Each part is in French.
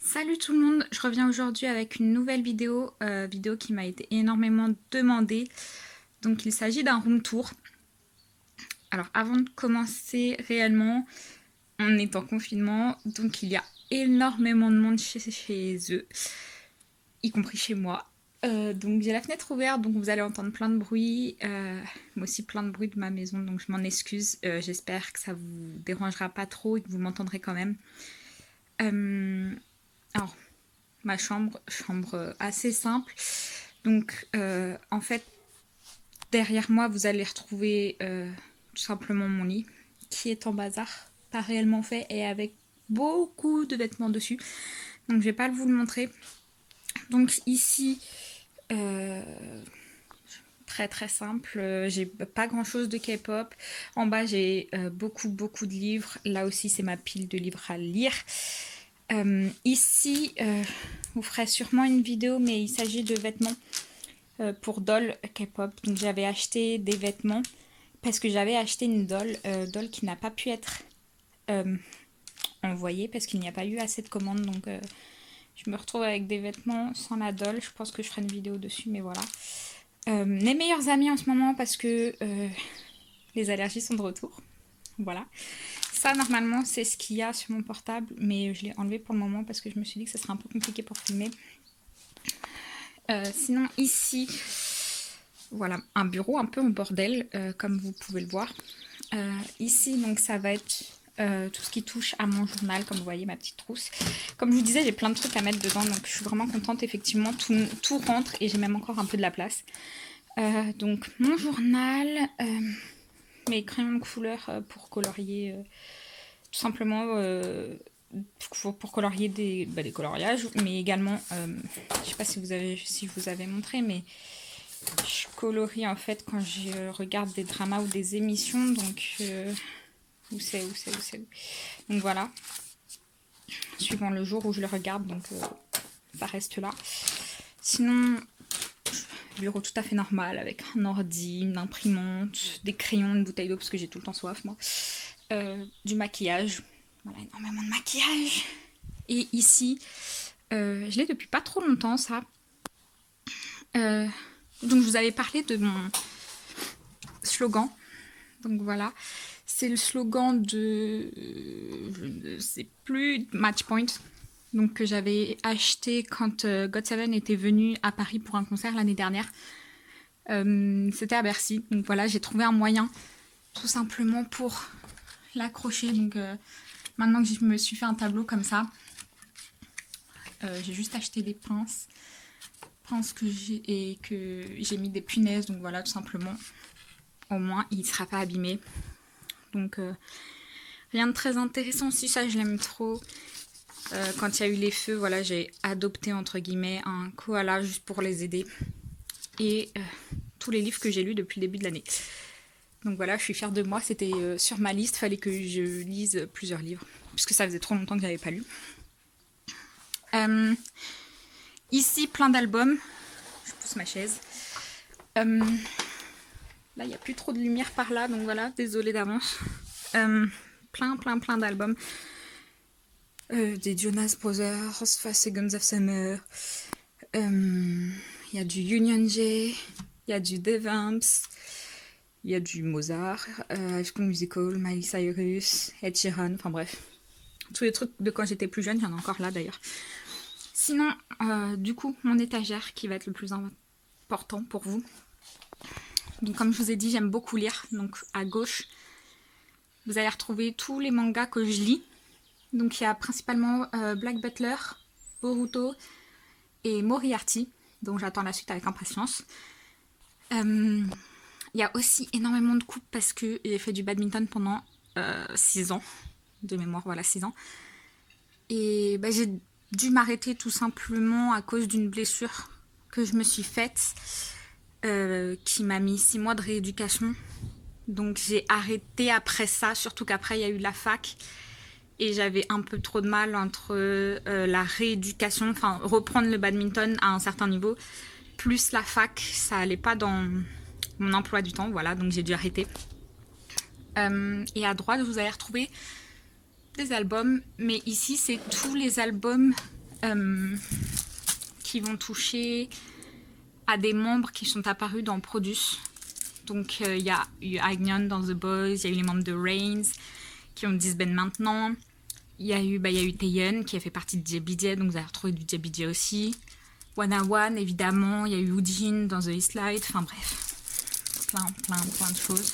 Salut tout le monde, je reviens aujourd'hui avec une nouvelle vidéo, vidéo qui m'a été énormément demandée. Donc il s'agit d'un room tour. Alors avant de commencer réellement, on est en confinement, donc il y a énormément de monde chez eux, y compris chez moi. Donc j'ai la fenêtre ouverte, donc vous allez entendre plein de bruit, moi aussi plein de bruit de ma maison, donc je m'en excuse. J'espère que ça vous dérangera pas trop et que vous m'entendrez quand même. Alors, ma chambre assez simple. Donc, en fait, derrière moi, vous allez retrouver tout simplement mon lit, qui est en bazar, pas réellement fait, et avec beaucoup de vêtements dessus. Donc, je vais pas vous le montrer. Donc, ici, très très simple, j'ai pas grand chose de K-pop. En bas, j'ai beaucoup de livres. Là aussi, c'est ma pile de livres à lire. Ici, vous ferez sûrement une vidéo, mais il s'agit de vêtements pour doll K-pop. Donc j'avais acheté des vêtements parce que j'avais acheté une doll qui n'a pas pu être envoyée parce qu'il n'y a pas eu assez de commandes. Donc je me retrouve avec des vêtements sans la doll. Je pense que je ferai une vidéo dessus, mais voilà. Les meilleurs amis en ce moment parce que les allergies sont de retour. Voilà. Ça, normalement, c'est ce qu'il y a sur mon portable, mais je l'ai enlevé pour le moment parce que je me suis dit que ce serait un peu compliqué pour filmer. Sinon, ici, voilà, un bureau un peu en bordel, comme vous pouvez le voir. Ici, donc, ça va être tout ce qui touche à mon journal, comme vous voyez, ma petite trousse. Comme je vous disais, j'ai plein de trucs à mettre dedans, donc je suis vraiment contente, effectivement, tout rentre et j'ai même encore un peu de la place. Donc, mon journal, mes crayons de couleur pour colorier, tout simplement pour colorier des coloriages, mais également, je sais pas si je vous avais montré, mais je colorie en fait quand je regarde des dramas ou des émissions, donc où c'est. Donc voilà, suivant le jour où je le regarde, donc ça reste là. Sinon, bureau tout à fait normal avec un ordi, une imprimante, des crayons, une bouteille d'eau parce que j'ai tout le temps soif moi, du maquillage, voilà, énormément de maquillage. Et ici, je l'ai depuis pas trop longtemps ça. Donc je vous avais parlé de mon slogan. Donc voilà, c'est le slogan de, je ne sais plus, Matchpoint. Donc que j'avais acheté quand GOT7 était venu à Paris pour un concert l'année dernière. C'était à Bercy. Donc voilà, j'ai trouvé un moyen tout simplement pour l'accrocher. Donc maintenant que je me suis fait un tableau comme ça, j'ai juste acheté des pinces que j'ai mis des punaises. Donc voilà, tout simplement. Au moins, il ne sera pas abîmé. Donc rien de très intéressant aussi, ça je l'aime trop. Quand il y a eu les feux, voilà, j'ai adopté entre guillemets un koala juste pour les aider. Et tous les livres que j'ai lus depuis le début de l'année. Donc voilà, je suis fière de moi, c'était sur ma liste, fallait que je lise plusieurs livres, puisque ça faisait trop longtemps que j'avais pas lu. Ici, plein d'albums. Je pousse ma chaise. Là, il n'y a plus trop de lumière par là, donc voilà, désolée d'avance. Plein d'albums. Des Jonas Brothers, 5 Seconds of Summer. Il y a du Union J, il y a du The Vamps, il y a du Mozart, High School Musical, Miley Cyrus, Ed Sheeran, enfin bref. Tous les trucs de quand j'étais plus jeune, il y en a encore là d'ailleurs. Sinon, du coup, mon étagère qui va être le plus important pour vous. Donc comme je vous ai dit, j'aime beaucoup lire. Donc à gauche, vous allez retrouver tous les mangas que je lis. Donc il y a principalement Black Butler, Boruto et Moriarty, dont j'attends la suite avec impatience. Il y a aussi énormément de coupes parce que j'ai fait du badminton pendant 6 ans. De mémoire, voilà, 6 ans. Et j'ai dû m'arrêter tout simplement à cause d'une blessure que je me suis faite, qui m'a mis 6 mois de rééducation. Donc j'ai arrêté après ça, surtout qu'après il y a eu la fac. Et j'avais un peu trop de mal entre la rééducation, enfin reprendre le badminton à un certain niveau, plus la fac, ça allait pas dans mon emploi du temps, voilà, donc j'ai dû arrêter. Et à droite, vous allez retrouver des albums, mais ici c'est tous les albums qui vont toucher à des membres qui sont apparus dans Produce. Donc il y a eu Agnon dans The Boys, il y a eu les membres de Reigns qui ont disband maintenant. Il y a eu Taeyeon qui a fait partie de JBJ, donc vous avez retrouvé du JBJ aussi. One évidemment, il y a eu Woojin dans The Eastlight, enfin bref, plein de choses.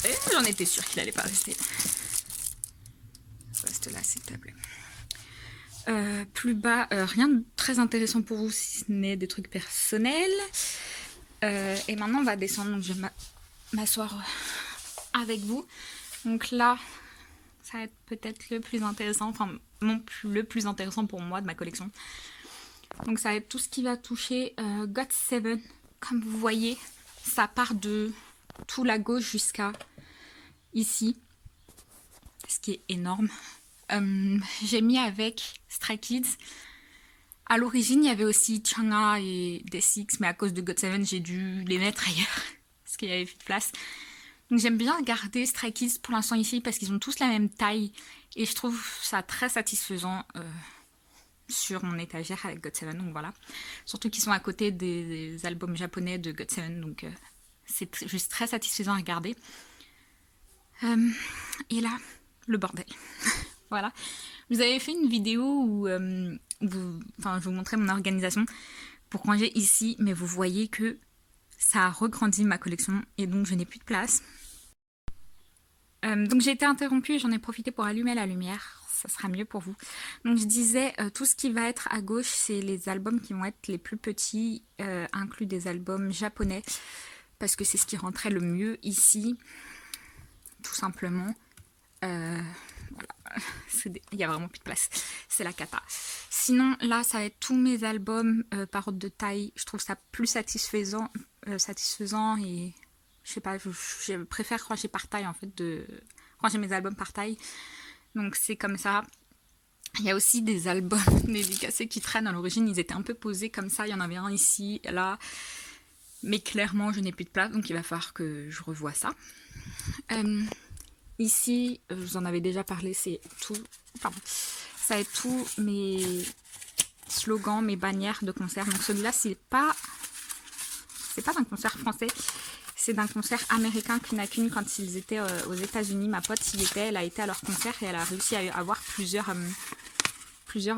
Et j'en étais sûre qu'il allait pas rester. Reste là s'il te plaît. Plus bas, rien de très intéressant pour vous si ce n'est des trucs personnels. Et maintenant on va descendre, donc je vais m'asseoir avec vous. Donc là, ça va être peut-être le plus intéressant, enfin le plus intéressant pour moi de ma collection. Donc ça va être tout ce qui va toucher GOT7. Comme vous voyez, ça part de tout la gauche jusqu'à ici, ce qui est énorme. J'ai mis avec Stray Kids. À l'origine, il y avait aussi Changha et Day6, mais à cause de GOT7, j'ai dû les mettre ailleurs, parce qu'il y avait plus de place. Donc j'aime bien garder Stray Kids pour l'instant ici, parce qu'ils ont tous la même taille, et je trouve ça très satisfaisant sur mon étagère avec GOT7, donc voilà. Surtout qu'ils sont à côté des albums japonais de GOT7, donc c'est juste très satisfaisant à regarder. Et là, le bordel. Voilà. Vous avez fait une vidéo où je vous montrais mon organisation pour ranger ici, mais vous voyez que ça a regrandi ma collection et donc je n'ai plus de place. Donc j'ai été interrompue et j'en ai profité pour allumer la lumière. Ça sera mieux pour vous. Donc je disais, tout ce qui va être à gauche, c'est les albums qui vont être les plus petits, inclus des albums japonais, parce que c'est ce qui rentrait le mieux ici, tout simplement. Voilà. Il n'y a vraiment plus de place, c'est la cata. Sinon là ça va être tous mes albums par ordre de taille. Je trouve ça plus satisfaisant et je sais pas, je préfère ranger par taille en fait, de ranger mes albums par taille, donc c'est comme ça. Il y a aussi des albums dédicacés qui traînent. À l'origine ils étaient un peu posés comme ça, il y en avait un ici, là, mais clairement je n'ai plus de place, donc il va falloir que je revoie ça. Ici, je vous en avais déjà parlé, c'est tout, pardon, ça va être tous mes slogans, mes bannières de concert. Donc celui-là, c'est pas d'un concert français, c'est d'un concert américain Kunakun quand ils étaient aux États-Unis. Ma pote y était, elle a été à leur concert et elle a réussi à avoir plusieurs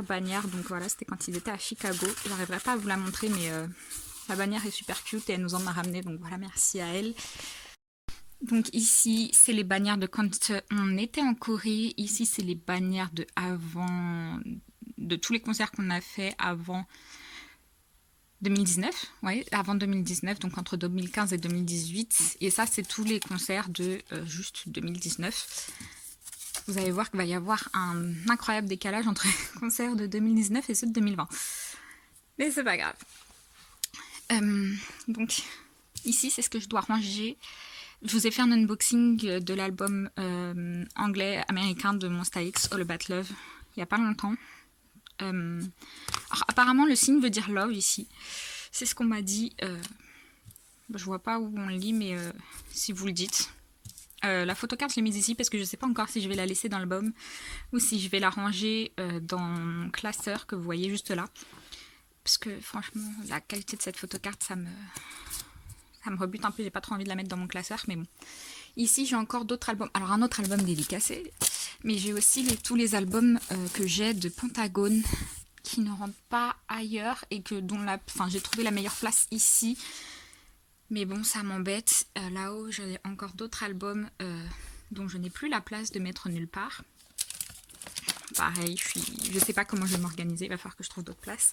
bannières. Donc voilà, c'était quand ils étaient à Chicago. J'arriverai pas à vous la montrer, mais la bannière est super cute et elle nous en a ramené. Donc voilà, merci à elle. Donc ici, c'est les bannières de quand on était en Corée. Ici, c'est les bannières de avant, de tous les concerts qu'on a fait avant 2019. Oui, avant 2019, donc entre 2015 et 2018. Et ça, c'est tous les concerts de juste 2019. Vous allez voir qu'il va y avoir un incroyable décalage entre les concerts de 2019 et ceux de 2020. Mais c'est pas grave. Donc ici, c'est ce que je dois ranger. Je vous ai fait un unboxing de l'album anglais-américain de Monsta X, All About Love, il n'y a pas longtemps. Alors, apparemment, le signe veut dire love ici. C'est ce qu'on m'a dit. Je vois pas où on le lit, mais si vous le dites. La photocarte, je l'ai mise ici parce que je ne sais pas encore si je vais la laisser dans l'album ou si je vais la ranger dans mon classeur que vous voyez juste là. Parce que franchement, la qualité de cette photocarte, ça me rebute un peu, j'ai pas trop envie de la mettre dans mon classeur, mais bon. Ici, j'ai encore d'autres albums. Alors, un autre album dédicacé, mais j'ai aussi tous les albums que j'ai de Pentagone qui ne rentrent pas ailleurs et dont j'ai trouvé la meilleure place ici. Mais bon, ça m'embête. Là-haut, j'ai encore d'autres albums dont je n'ai plus la place de mettre nulle part. Pareil, je sais pas comment je vais m'organiser, il va falloir que je trouve d'autres places.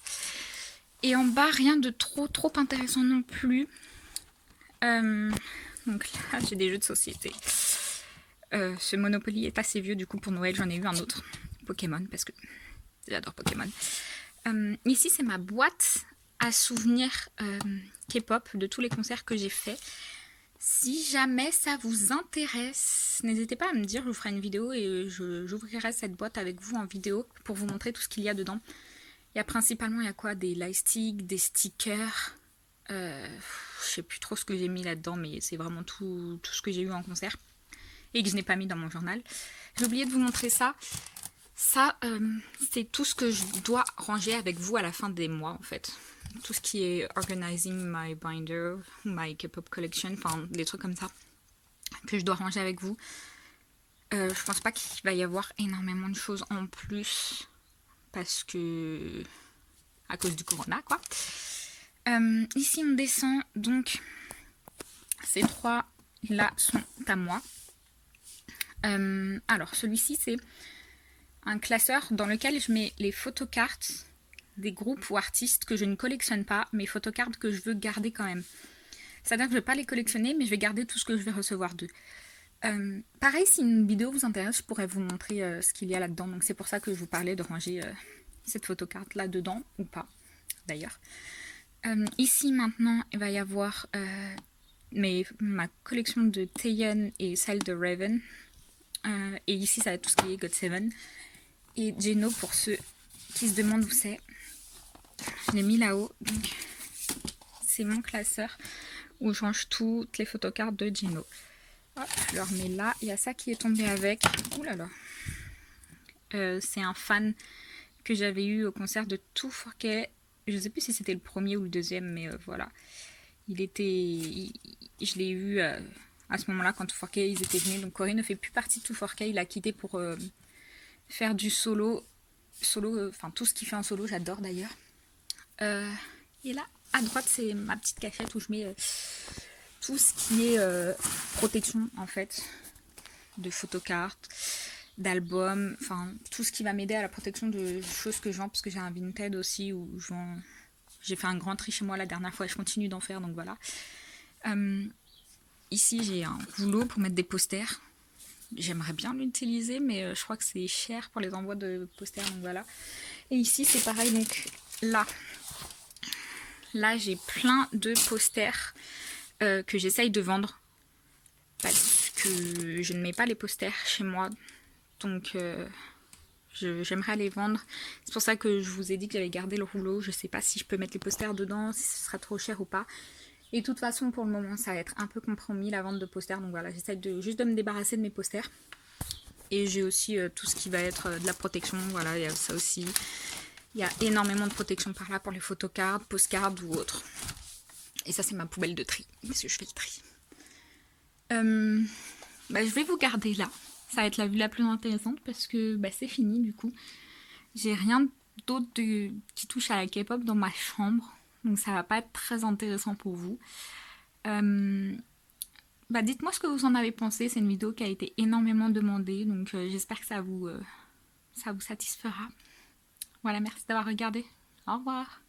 Et en bas, rien de trop intéressant non plus. Donc là, j'ai des jeux de société. Ce Monopoly est assez vieux, du coup pour Noël j'en ai eu un autre, Pokémon, parce que j'adore Pokémon. Ici c'est ma boîte à souvenirs K-pop de tous les concerts que j'ai faits. Si jamais ça vous intéresse, n'hésitez pas à me dire, je vous ferai une vidéo et j'ouvrirai cette boîte avec vous en vidéo pour vous montrer tout ce qu'il y a dedans. Il y a principalement, des lightsticks, des stickers. Je sais plus trop ce que j'ai mis là-dedans, mais c'est vraiment tout ce que j'ai eu en concert et que je n'ai pas mis dans mon journal. J'ai oublié de vous montrer ça. Ça, c'est tout ce que je dois ranger avec vous à la fin des mois en fait. Tout ce qui est organizing my binder, my K-pop collection, enfin des trucs comme ça que je dois ranger avec vous. Je pense pas qu'il va y avoir énormément de choses en plus parce que à cause du corona quoi. Ici on descend donc ces trois là sont à moi. Alors celui-ci c'est un classeur dans lequel je mets les photocartes des groupes ou artistes que je ne collectionne pas, mais photocartes que je veux garder quand même. C'est-à-dire que je ne vais pas les collectionner, mais je vais garder tout ce que je vais recevoir d'eux. Pareil, si une vidéo vous intéresse, je pourrais vous montrer ce qu'il y a là-dedans. Donc c'est pour ça que je vous parlais de ranger cette photocarte là dedans, ou pas d'ailleurs. Ici maintenant, il va y avoir ma collection de Taeyeon et celle de Raven. Et ici, ça va être tout ce qui est GOT7. Et Jeno, pour ceux qui se demandent où c'est, je l'ai mis là-haut. Donc, c'est mon classeur où je range toutes les photocartes de Jeno. Hop, je le remets là. Il y a ça qui est tombé avec. Ouh là là. C'est un fan que j'avais eu au concert de 2FOURKET. Je ne sais plus si c'était le premier ou le deuxième, mais voilà. Je l'ai eu à ce moment-là quand 2FOURKET ils étaient venus. Donc Corey ne fait plus partie de 2FOURKET. Il a quitté pour faire du solo. Enfin tout ce qu'il fait en solo, j'adore d'ailleurs. Et là, à droite, c'est ma petite cachette où je mets tout ce qui est protection en fait, de photocartes, d'albums, enfin tout ce qui va m'aider à la protection de choses que je vends, parce que j'ai un Vinted aussi où je vends. J'ai fait un grand tri chez moi la dernière fois et je continue d'en faire, donc voilà. Ici, j'ai un rouleau pour mettre des posters. J'aimerais bien l'utiliser, mais je crois que c'est cher pour les envois de posters, donc voilà. Et ici, c'est pareil, donc là, j'ai plein de posters que j'essaye de vendre parce que je ne mets pas les posters chez moi, donc j'aimerais les vendre. C'est pour ça que je vous ai dit que j'avais gardé le rouleau. Je sais pas si je peux mettre les posters dedans, si ce sera trop cher ou pas. Et de toute façon, pour le moment, ça va être un peu compromis la vente de posters. Donc voilà, j'essaie juste de me débarrasser de mes posters. Et j'ai aussi tout ce qui va être de la protection. Voilà, il y a ça aussi. Il y a énormément de protection par là pour les photocards, postcards ou autres. Et ça, c'est ma poubelle de tri, parce que je fais le tri. Je vais vous garder là. Ça va être la vue la plus intéressante parce que c'est fini du coup. J'ai rien d'autre qui touche à la K-pop dans ma chambre. Donc ça va pas être très intéressant pour vous. Dites-moi ce que vous en avez pensé. C'est une vidéo qui a été énormément demandée. Donc j'espère que ça vous satisfera. Voilà, merci d'avoir regardé. Au revoir.